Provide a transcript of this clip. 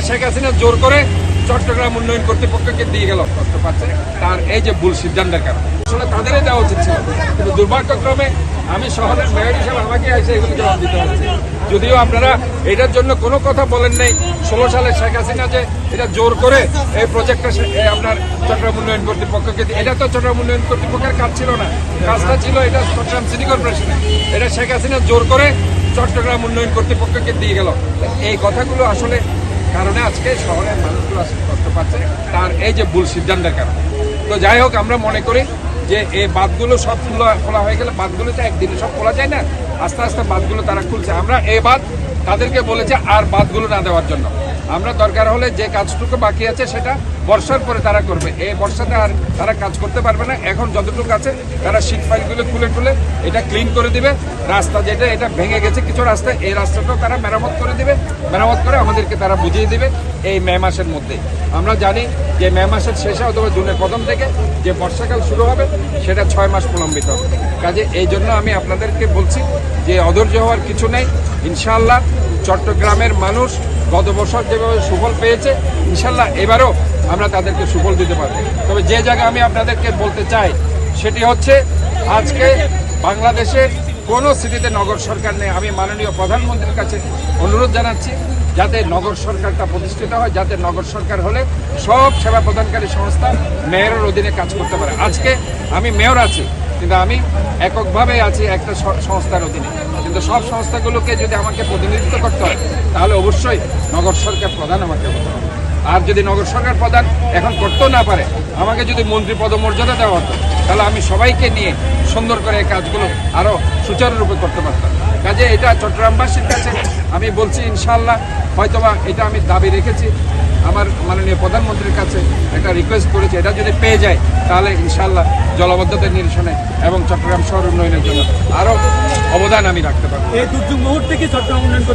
শেখ হাসিনা জোর করে চট্টগ্রাম উন্নয়ন কর্তৃপক্ষকে দিয়ে গেল কষ্ট পাচ্ছে তার এই যে ভুল সিদ্ধান্তের কারণে। আসলে তাদেরই দেওয়া উচিত ছিল, কিন্তু দুর্ভাগ্যক্রমে আমি শহরের মেয়র হিসেবে আমাকে এসে এগুলো জবাব দিতে হচ্ছে। যদিও আপনারা এটার জন্য কোনো কথা বলেন নাই। 16 সালে শেখ হাসিনা যে এটা জোর করে এই প্রজেক্টটা আপনার চট্টগ্রাম উন্নয়ন কর্তৃপক্ষকে, এটা তো চট্টগ্রাম উন্নয়ন কর্তৃপক্ষের কাজ ছিল না, কাজটা ছিল এটা চট্টগ্রাম সিটি কর্পোরেশনের। এটা শেখ হাসিনা জোর করে চট্টগ্রাম উন্নয়ন কর্তৃপক্ষকে দিয়ে গেল। এই কথাগুলো আসলে কারণে আজকে শহরের মানুষগুলো আসলে কষ্ট পাচ্ছে তার এই যে ভুল সিদ্ধান্তের কারণে। তো যাই হোক, আমরা মনে করি যে এই বাঁধগুলো সব খোলা হয়ে গেলে, বাঁধগুলো তো একদিনে সব খোলা যায় না, আস্তে আস্তে বাঁধগুলো তারা খুলছে। আমরা এই বাঁধ তাদেরকে বলেছি আর বাঁধগুলো না দেওয়ার জন্য। আমরা দরকার হলে যে কাজটুকু বাকি আছে সেটা বর্ষার পরে তারা করবে, এই বর্ষাতে আর তারা কাজ করতে পারবে না। এখন যতটুকু আছে তারা শীত ফাইলগুলো খুলে এটা ক্লিন করে দিবে। রাস্তা যেটা এটা ভেঙে গেছে কিছু রাস্তা, এই রাস্তাটাও তারা মেরামত করে দিবে, মেরামত করে আমাদেরকে তারা বুঝিয়ে দিবে এই মে মাসের মধ্যে। আমরা জানি যে মে মাসের শেষে অথবা জুনের প্রথম থেকে যে বর্ষাকাল শুরু হবে সেটা 6 মাস প্রলম্বিত হবে। কাজে এই জন্য আমি আপনাদেরকে বলছি যে অধৈর্য হওয়ার কিছু নেই। ইনশাআল্লাহ চট্টগ্রামের মানুষ গত বছর যেভাবে সুফল পেয়েছে, ইনশাল্লাহ এবারও আমরা তাদেরকে সুফল দিতে পারবো। তবে যে জায়গা আমি আপনাদেরকে বলতে চাই সেটি হচ্ছে, আজকে বাংলাদেশের কোনো সিটিতে নগর সরকার নেই। আমি মাননীয় প্রধানমন্ত্রীর কাছে অনুরোধ জানাচ্ছি যাতে নগর সরকারটা প্রতিষ্ঠিত হয়, যাতে নগর সরকার হলে সব সেবা প্রদানকারী সংস্থা মেয়রের অধীনে কাজ করতে পারে। আজকে আমি মেয়র আছি, কিন্তু আমি এককভাবে আছি একটা সংস্থার অধীনে, কিন্তু সব সংস্থাগুলোকে যদি আমাকে প্রতিনিধিত্ব করতে হয় তাহলে অবশ্যই নগর সরকার প্রধান আমাকে হতে হবে। আর যদি নগর সরকার প্রধান এখন করতেও না পারে, আমাকে যদি মন্ত্রী পদমর্যাদা দেওয়া হতো তাহলে আমি সবাইকে নিয়ে সুন্দর করে এই কাজগুলো আরও সুচারুরূপে করতে পারতাম। কাজে এটা চট্টগ্রামবাসীর কাছে আমি বলছি, ইনশাআল্লাহ হয়তোবা এটা আমি দাবি রেখেছি, আমার মাননীয় প্রধানমন্ত্রীর কাছে একটা রিকোয়েস্ট করেছি, এটা যদি পেয়ে যায় তাহলে ইনশাআল্লাহ জলাবদ্ধতা নিরসনে এবং চট্টগ্রাম শহর উন্নয়নের জন্য আরও অবদান আমি রাখতে পারবো। এই দুর্যোগ মুহূর্তে কি চট্টগ্রাম উন্নয়ন